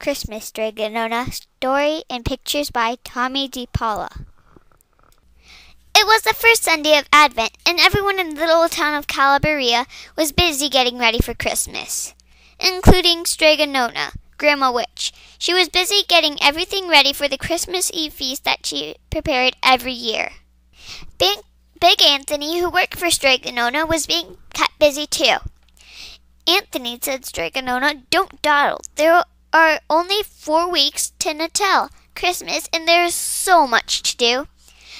XMas StregaNona, story and pictures by Tommy DePaula. It was the first Sunday of Advent, and everyone in the little town of Calabaria was busy getting ready for Christmas, including StregaNona, Grandma Witch. She was busy getting everything ready for the Christmas Eve feast that she prepared every year. Big Anthony, who worked for StregaNona, was being kept busy too. Anthony said, "StregaNona, don't dawdle. There are only 4 weeks to Natal, Christmas, and there is so much to do.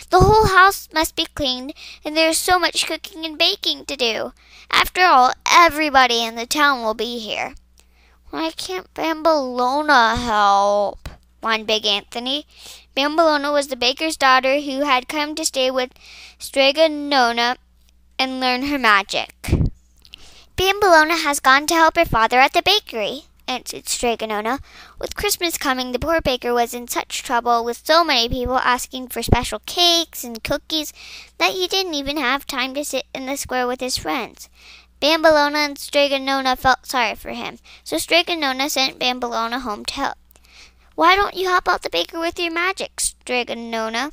The whole house must be cleaned, and there is so much cooking and baking to do. After all, everybody in the town will be here." "Why can't Bambolona help?" whined Big Anthony. Bambolona was the baker's daughter who had come to stay with StregaNona and learn her magic. "Bambolona has gone to help her father at the bakery," answered StregaNona. With Christmas coming, the poor baker was in such trouble with so many people asking for special cakes and cookies that he didn't even have time to sit in the square with his friends. Bambolona and StregaNona felt sorry for him, so StregaNona sent Bambolona home to help. "Why don't you help out the baker with your magic, StregaNona?"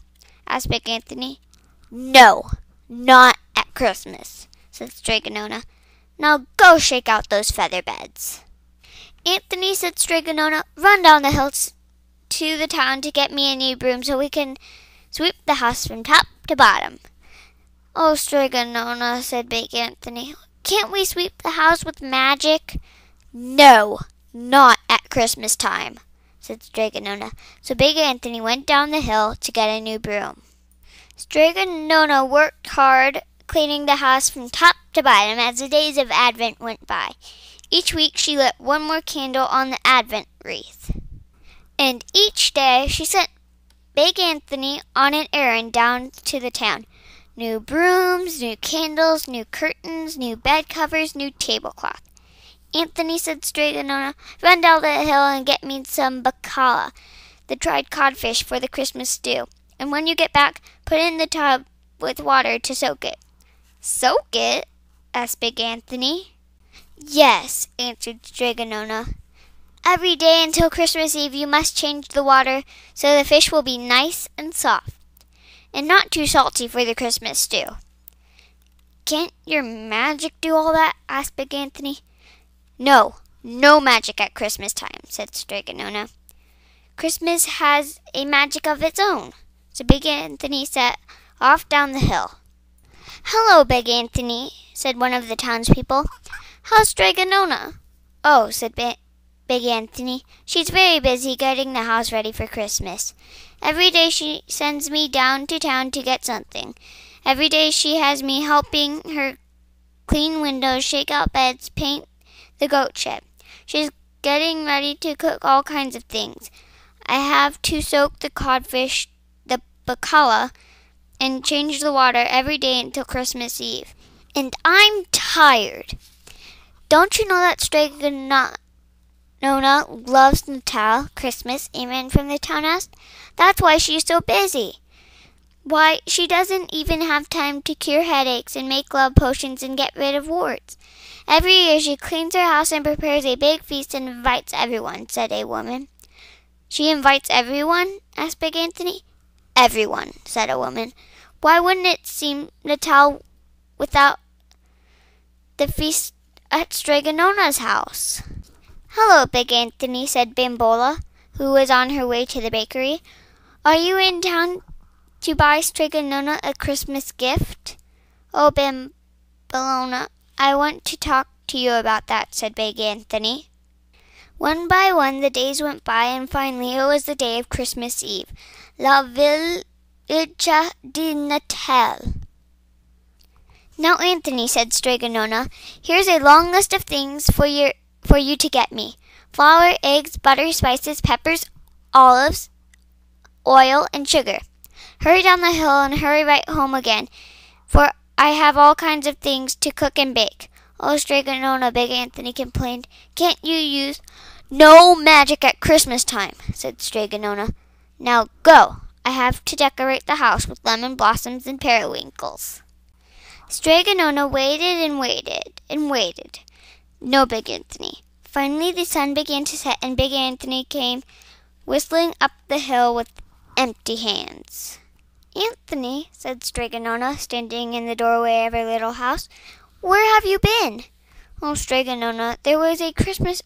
asked Big Anthony. "No, not at Christmas," said StregaNona. "Now go shake out those feather beds." "Anthony," said StregaNona, "run down the hill to the town to get me a new broom so we can sweep the house from top to bottom." "Oh, StregaNona," said Big Anthony, "can't we sweep the house with magic?" "No, not at Christmas time," said StregaNona. So Big Anthony went down the hill to get a new broom. StregaNona worked hard cleaning the house from top to bottom as the days of Advent went by. Each week she lit one more candle on the Advent wreath. And each day she sent Big Anthony on an errand down to the town. New brooms, new candles, new curtains, new bed covers, new tablecloth. "Anthony," said StregaNona, "run down the hill and get me some bacala, the dried codfish for the Christmas stew. And when you get back, put it in the tub with water to soak it." "Soak it?" asked Big Anthony. "Yes," answered StregaNona. "Every day until Christmas Eve you must change the water so the fish will be nice and soft, and not too salty for the Christmas stew." "Can't your magic do all that?" asked Big Anthony. "No, no magic at Christmas time," said StregaNona. "Christmas has a magic of its own." So Big Anthony set off down the hill. "Hello, Big Anthony," said one of the townspeople. "How's StregaNona?" "Oh," said Big Anthony, "she's very busy getting the house ready for Christmas. Every day she sends me down to town to get something. Every day she has me helping her clean windows, shake out beds, paint the goat shed. She's getting ready to cook all kinds of things. I have to soak the codfish, the bacala, and change the water every day until Christmas Eve. And I'm tired. Don't you know that StregaNona loves Natal, Christmas, even from the town asked? That's why she's so busy. Why, she doesn't even have time to cure headaches and make love potions and get rid of warts. Every year she cleans her house and prepares a big feast and invites everyone," said a woman. "She invites everyone?" asked Big Anthony. "Everyone," said a woman. "Why wouldn't it seem Natal without the feast at StregaNona's house?" "Hello, Big Anthony," said Bambola, who was on her way to the bakery. "Are you in town to buy StregaNona a Christmas gift?" "Oh, Bambolona, I want to talk to you about that," said Big Anthony. One by one the days went by, and finally it was the day of Christmas Eve, La Village di Natal. "Now, Anthony," said StregaNona, "here's a long list of things for you to get me. Flour, eggs, butter, spices, peppers, olives, oil, and sugar. Hurry down the hill and hurry right home again, for I have all kinds of things to cook and bake." "Oh, StregaNona," Big Anthony complained, "can't you use—" "No magic at Christmas time," said StregaNona. "Now go. I have to decorate the house with lemon blossoms and periwinkles." StregaNona waited and waited and waited. No Big Anthony. Finally the sun began to set, and Big Anthony came whistling up the hill with empty hands. "Anthony," said StregaNona, standing in the doorway of her little house, "where have you been?" "Oh, StregaNona, there was a Christmas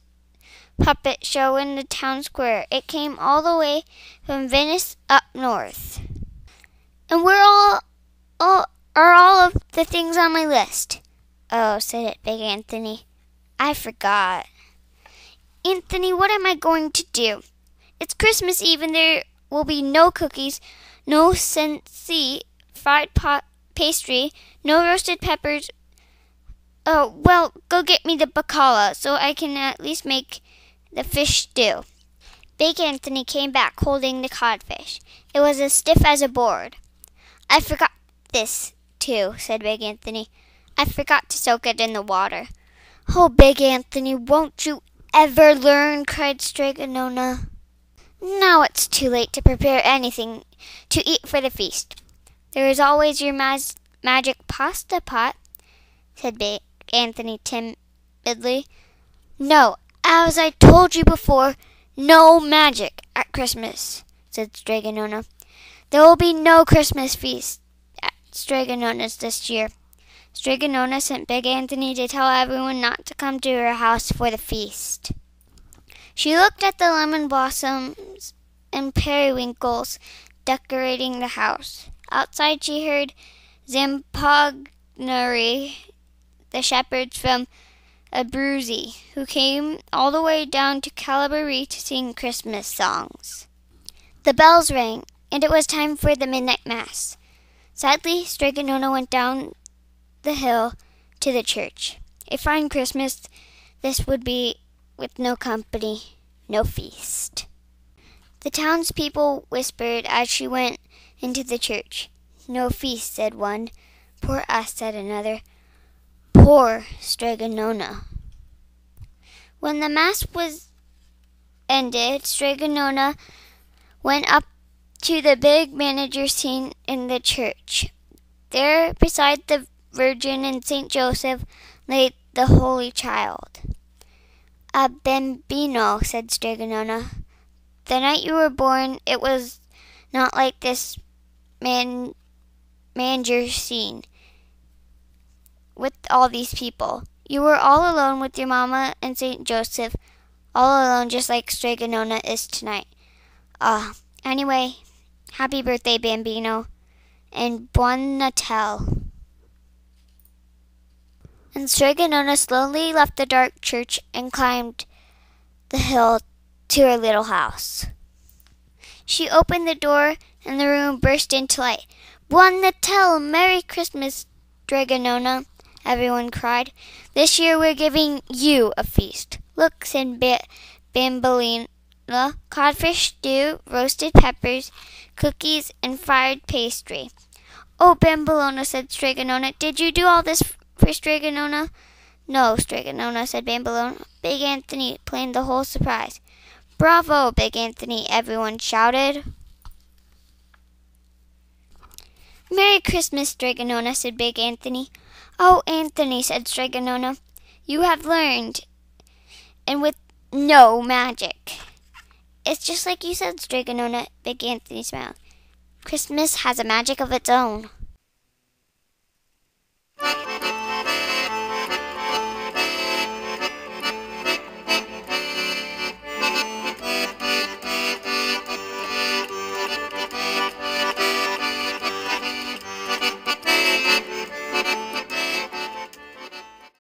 puppet show in the town square. It came all the way from Venice up north." "And where are all of the things on my list?" "Oh," said Big Anthony, "I forgot." "Anthony, what am I going to do? It's Christmas Eve, and there will be no cookies, no Cincy fried pastry, no roasted peppers. Oh, well, go get me the bacala, so I can at least make the fish stew." Big Anthony came back holding the codfish. It was as stiff as a board. "I forgot this, too," said Big Anthony. "I forgot to soak it in the water." "Oh, Big Anthony, won't you ever learn?" cried StregaNona. "Now it's too late to prepare anything to eat for the feast. There is always your magic pasta pot," said Big Anthony timidly. "No, as I told you before, no magic at Christmas," said StregaNona. "There will be no Christmas feast at StregaNona's this year." StregaNona sent Big Anthony to tell everyone not to come to her house for the feast. She looked at the lemon blossoms and periwinkles decorating the house. Outside she heard Zampognari, the shepherds from Abruzzi, who came all the way down to Calabari to sing Christmas songs. The bells rang, and it was time for the midnight mass. Sadly, StregaNona went down the hill to the church. A fine Christmas this would be, with no company, no feast. The townspeople whispered as she went into the church. "No feast," said one. "Poor us," said another. "Poor StregaNona." When the mass was ended, StregaNona went up to the big manager scene in the church. There, beside the Virgin and Saint Joseph, lay the Holy Child. "A bambino," said StregaNona. "The night you were born, it was not like this manger scene with all these people. You were all alone with your mama and Saint Joseph, all alone just like StregaNona is tonight. Anyway, happy birthday, bambino, and buon Natale." And StregaNona slowly left the dark church and climbed the hill to her little house. She opened the door, and the room burst into light. "Buon Natale! Merry Christmas, StregaNona!" everyone cried. "This year we're giving you a feast. Look," said Bambolina, "codfish stew, roasted peppers, cookies, and fried pastry." "Oh, Bambolina," said StregaNona, "did you do all this for StregaNona?" "No, StregaNona," said Bambolina. "Big Anthony planned the whole surprise." "Bravo, Big Anthony!" everyone shouted. "Merry Christmas, StregaNona," said Big Anthony. "Oh, Anthony," said StregaNona, "you have learned, and with no magic." "It's just like you said, StregaNona," Big Anthony smiled. "Christmas has a magic of its own."